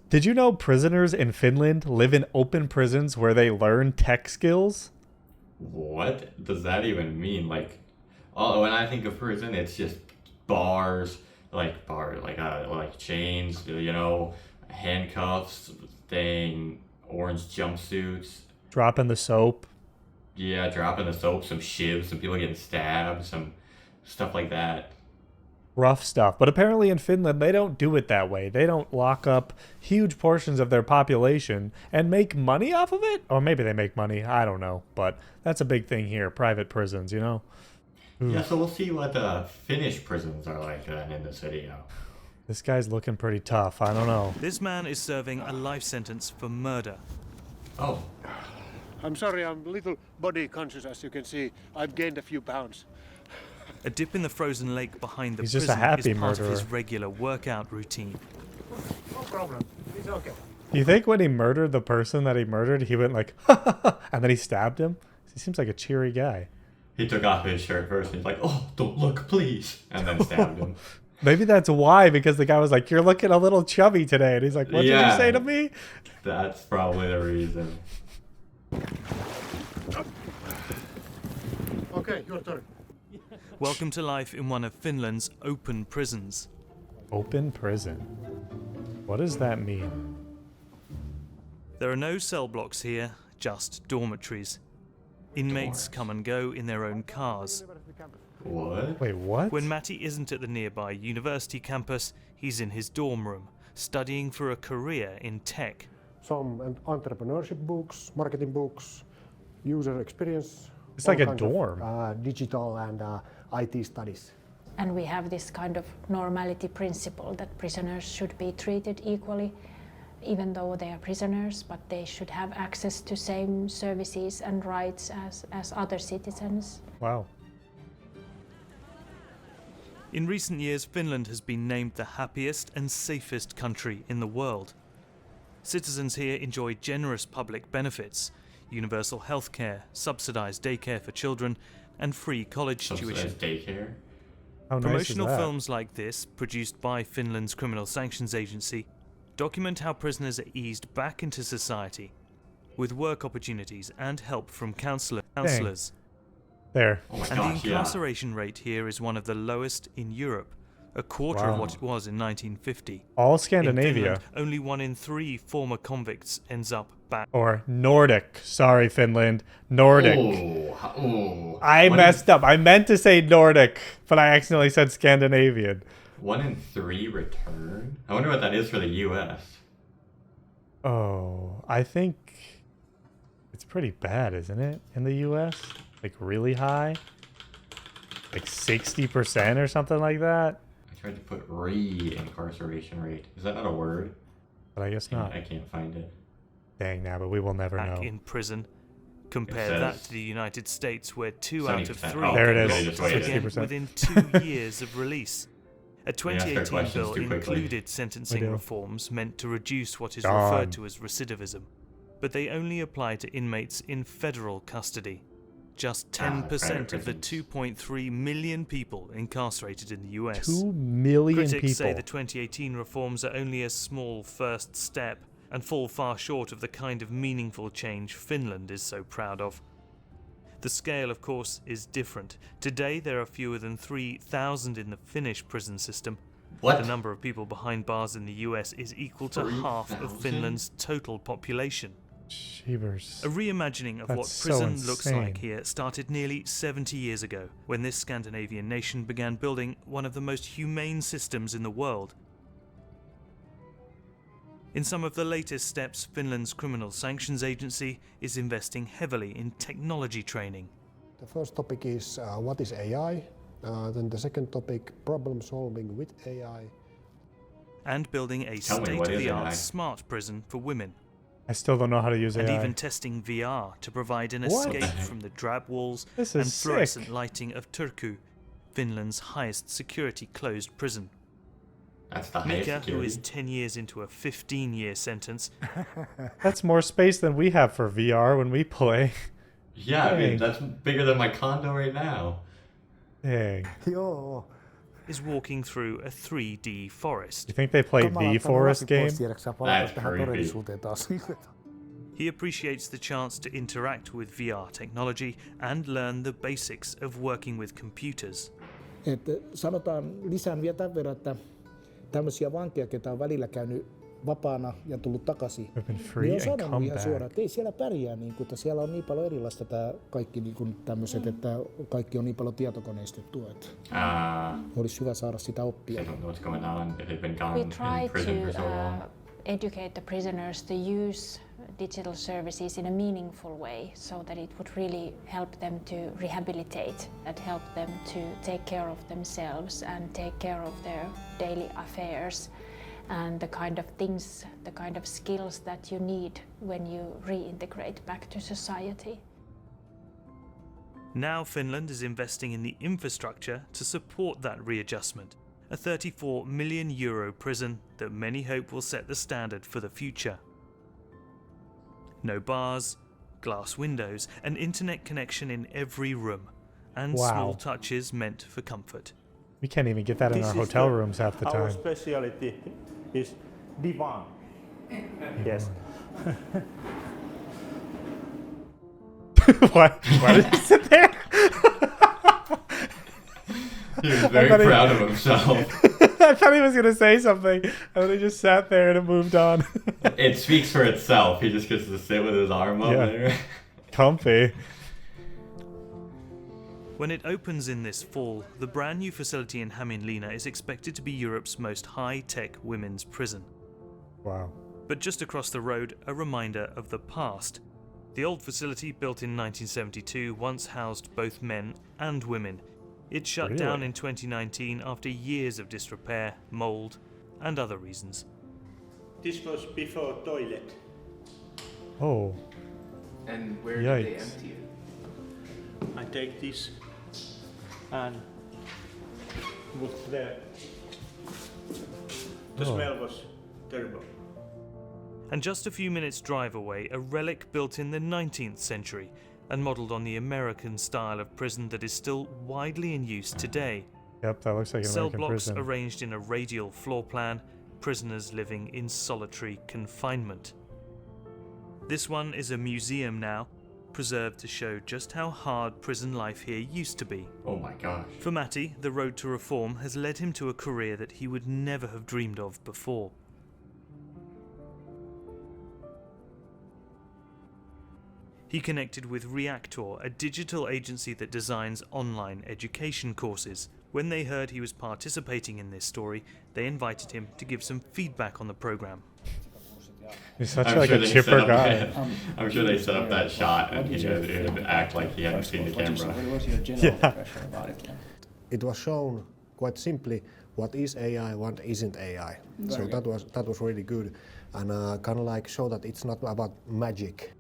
Did you know prisoners in Finland live in open prisons where they learn tech skills? What does that even mean? Like, oh, when I think of prison, it's just bars, like chains, handcuffs, thing, orange jumpsuits. Dropping the soap. Yeah, dropping the soap, some shivs, some people getting stabbed, some stuff like that. Rough stuff. But apparently in Finland, they don't do it that way. They don't lock up huge portions of their population and make money off of it. Or maybe they make money. I don't know. But that's a big thing here. Private prisons, you know? Yeah, so we'll see what Finnish prisons are like then in this video. This guy's looking pretty tough. I don't know. This man is serving a life sentence for murder. Oh, I'm sorry, I'm a little body conscious, as you can see. I've gained a few pounds. A dip in the frozen lake behind the He's just prison a happy is part of his murderer. regular workout routine. No problem. It's okay. You think when he murdered the person that he murdered, he went like, ha ha ha, and then he stabbed him? He seems like a cheery guy. he took off his shirt first and he's like, oh, don't look, please. And then stabbed him. Maybe that's why, because the guy was like, you're looking a little chubby today. And he's like, what did you Yeah. say to me? That's probably the reason. Okay, your turn. Welcome to life in one of Finland's open prisons. Open prison. What does that mean? There are no cell blocks here, just dormitories. Inmates come and go in their own cars. What? Wait, what? When Matty isn't at the nearby university campus, he's in his dorm room, studying for a career in tech. Some entrepreneurship books, marketing books, user experience. It's all like a kinds of, dorm. digital and IT studies. And we have this kind of normality principle that prisoners should be treated equally, even though they are prisoners, but they should have access to same services and rights as other citizens. Wow. In recent years, Finland has been named the happiest and safest country in the world. Citizens here enjoy generous public benefits, universal healthcare, subsidized daycare for children, and free college tuition. Subsidized daycare? How nice Promotional is that? films like this, produced by Finland's Criminal Sanctions Agency, document how prisoners are eased back into society with work opportunities and help from counselors. There. Oh my And the gosh, yeah. incarceration rate here is one of the lowest in Europe, a quarter of Wow. what it was in 1950. All In Scandinavia. Finland, only 1 in 3 former convicts ends up back. Or Nordic. Sorry, Finland. Nordic. Oh. I One messed up. I meant to say Nordic, but I accidentally said Scandinavian. 1 in 3 return? I wonder what that is for the US. Oh, I think it's pretty bad, isn't it? In the US? Like really high? Like 60% or something like that? I tried to put re-incarceration rate. Is that not a word? But I guess not. I can't find it. Dang, now, but we will never Back know. in prison. Compare It says that to the United States, where 2 out of 70%. 3 Oh, There it get is. locked Just up wait. again 60%. within 2 years of release. A ask their 2018 questions bill too quickly. included We sentencing do. reforms meant to reduce what is Darn. referred to as recidivism, but they only apply to inmates in federal custody. Just 10% of the prisons. 2.3 million people incarcerated in the US. 2 million Critics say people. the 2018 reforms are only a small first step and fall far short of the kind of meaningful change Finland is so proud of. The scale, of course, is different. Today there are fewer than 3,000 in the Finnish prison system. What? The number of people behind bars in the US is equal to half of 3,000? Finland's total population. Shivers. A reimagining of what That's so prison looks like insane. here started nearly 70 years ago, when this Scandinavian nation began building one of the most humane systems in the world. In some of the latest steps, Finland's Criminal Sanctions Agency is investing heavily in technology training. The first topic is what is AI? Then the second topic, problem solving with AI. And building a Tell me, what is state-of-the-art AI? smart prison for women. I still don't know how to use And AI. even testing VR to provide an What? escape What the heck? from the drab walls This and is sick. fluorescent lighting of Turku, Finland's highest security closed prison. That's the highest Mika, who is security. 10 years into a 15-year sentence, That's more space than we have for VR when we play. Yeah, I Dang. mean, that's bigger than my condo right now. Dang. Joo. is walking through a 3D forest. You think they played the Forest game? That's creepy. He appreciates the chance to interact with VR technology and learn the basics of working with computers. Sanotaan lisään vielä tämän verran, että tämmöisiä vankeja, ketä on välillä käynyt vapaana ja tullut takaisin, niin on sanonut ihan suoraan, että ei siellä pärjää, niin kuin, että siellä on niin paljon erilaista tämä kaikki niin kuin tämmöiset, että kaikki on niin paljon tietokoneistettua, että olisi hyvä saada sitä oppia. We try to educate the prisoners to use digital services in a meaningful way so that it would really help them to rehabilitate and help them to take care of themselves and take care of their daily affairs and the kind of things, the kind of skills that you need when you reintegrate back to society. Now Finland is investing in the infrastructure to support that readjustment, a €34 million prison that many hope will set the standard for the future. No bars, glass windows, an internet connection in every room, and small touches meant for comfort. We can't even get that in our hotel rooms half the time. Our specialty is divan. Yes. Why did he sit there? He was very proud of himself. I thought he was going to say something, and then he just sat there and it moved on. It speaks for itself. He just gets to sit with his arm up there. Comfy. When it opens in this fall, the brand new facility in Hämeenlinna is expected to be Europe's most high-tech women's prison. Wow. But just across the road, a reminder of the past. The old facility, built in 1972, once housed both men and women. It shut down in 2019 after years of disrepair, mold, and other reasons. This was before toilet. Oh. And where did they empty it? I take this and look there. The smell was terrible. And just a few minutes' drive away, a relic built in the 19th century and modelled on the American style of prison that is still widely in use today. Yep, that looks like an Cell American blocks prison. arranged in a radial floor plan, prisoners living in solitary confinement. This one is a museum now, preserved to show just how hard prison life here used to be. Oh my gosh. For Matti, the road to reform has led him to a career that he would never have dreamed of before. He connected with Reactor, a digital agency that designs online education courses. When they heard he was participating in this story, they invited him to give some feedback on the program. He's such a chipper guy. I'm sure they set up that shot and he would act like he hadn't seen the camera. Yeah. It was shown quite simply what is AI, what isn't AI. So that was really good, and kind of like show that it's not about magic.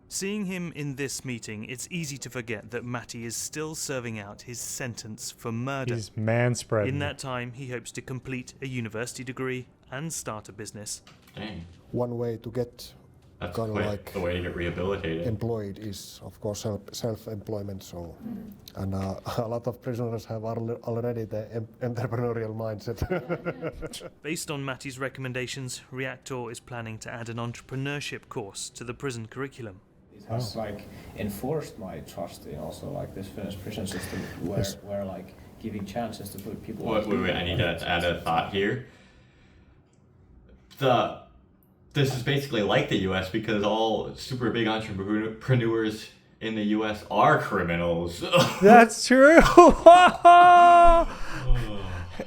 Seeing him in this meeting, it's easy to forget that Matti is still serving out his sentence for murder. He's manspreading. In that time, he hopes to complete a university degree and start a business. Dang. One way to get That's kind of quite like the way to get rehabilitated. employed is, of course, self-employment. So, and a lot of prisoners have already the entrepreneurial mindset. Based on Matti's recommendations, Reactor is planning to add an entrepreneurship course to the prison curriculum. It has like enforced my trust in also like this Finnish prison system where like giving chances to put people. Wait, I need to add a thought here. This is basically like the U.S. because all super big entrepreneurs in the U.S. are criminals. That's true.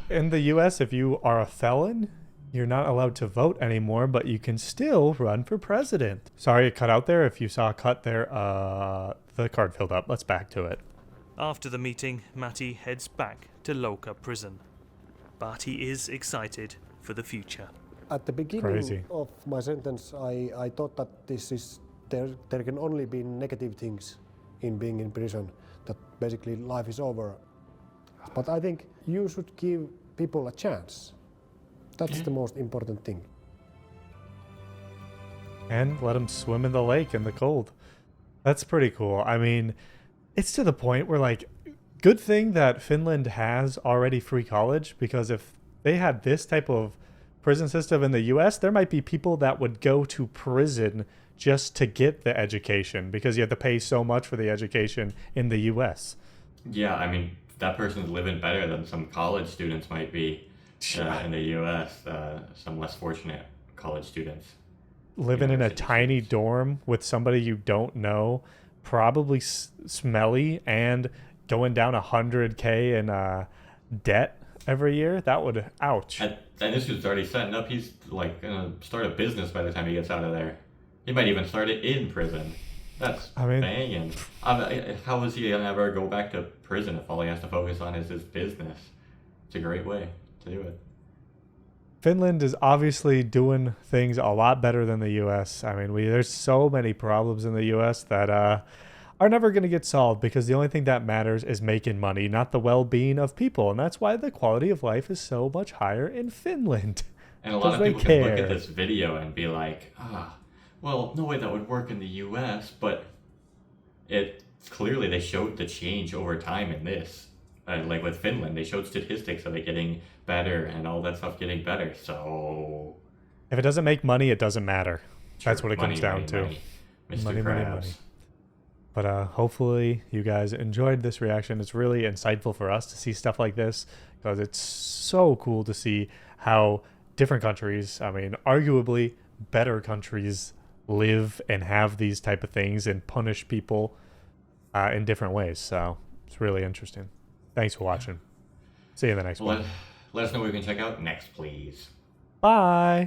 In the U.S., if you are a felon, you're not allowed to vote anymore, but you can still run for president. Sorry, it cut out there. If you saw a cut there, the card filled up. Let's back to it. After the meeting, Matti heads back to Louka prison. But he is excited for the future. At the beginning of my sentence, I thought that there can only be negative things in being in prison, that basically life is over. But I think you should give people a chance. That's the most important thing. And let them swim in the lake in the cold. That's pretty cool. I mean, it's to the point where, like, good thing that Finland has already free college, because if they had this type of prison system in the US, there might be people that would go to prison just to get the education because you have to pay so much for the education in the US. Yeah, I mean, that person's living better than some college students might be in the US, some less fortunate college students. Living in a tiny dorm with somebody you don't know, probably smelly, and going down 100K in debt every year, that would, ouch. And this dude's already setting up, he's like gonna start a business by the time he gets out of there. He might even start it in prison. That's banging. How is he gonna ever go back to prison if all he has to focus on is his business? It's a great way to do it. Finland is obviously doing things a lot better than the U.S. I mean, there's so many problems in the U.S. that are never going to get solved because the only thing that matters is making money, not the well-being of people. And that's why the quality of life is so much higher in Finland. And a lot of people can look at this video and be like, well, no way that would work in the U.S., but clearly they showed the change over time in this. Like with Finland, they showed statistics of it getting better and all that stuff getting better. So if it doesn't make money, it doesn't matter. Sure, that's what it comes down to. Mr. Krabs. But hopefully you guys enjoyed this reaction. It's really insightful for us to see stuff like this because it's so cool to see how different countries, I mean, arguably better countries, live and have these type of things and punish people in different ways. So it's really interesting. Thanks for watching. See you in the next one. Let us know what we can check out next, please. Bye.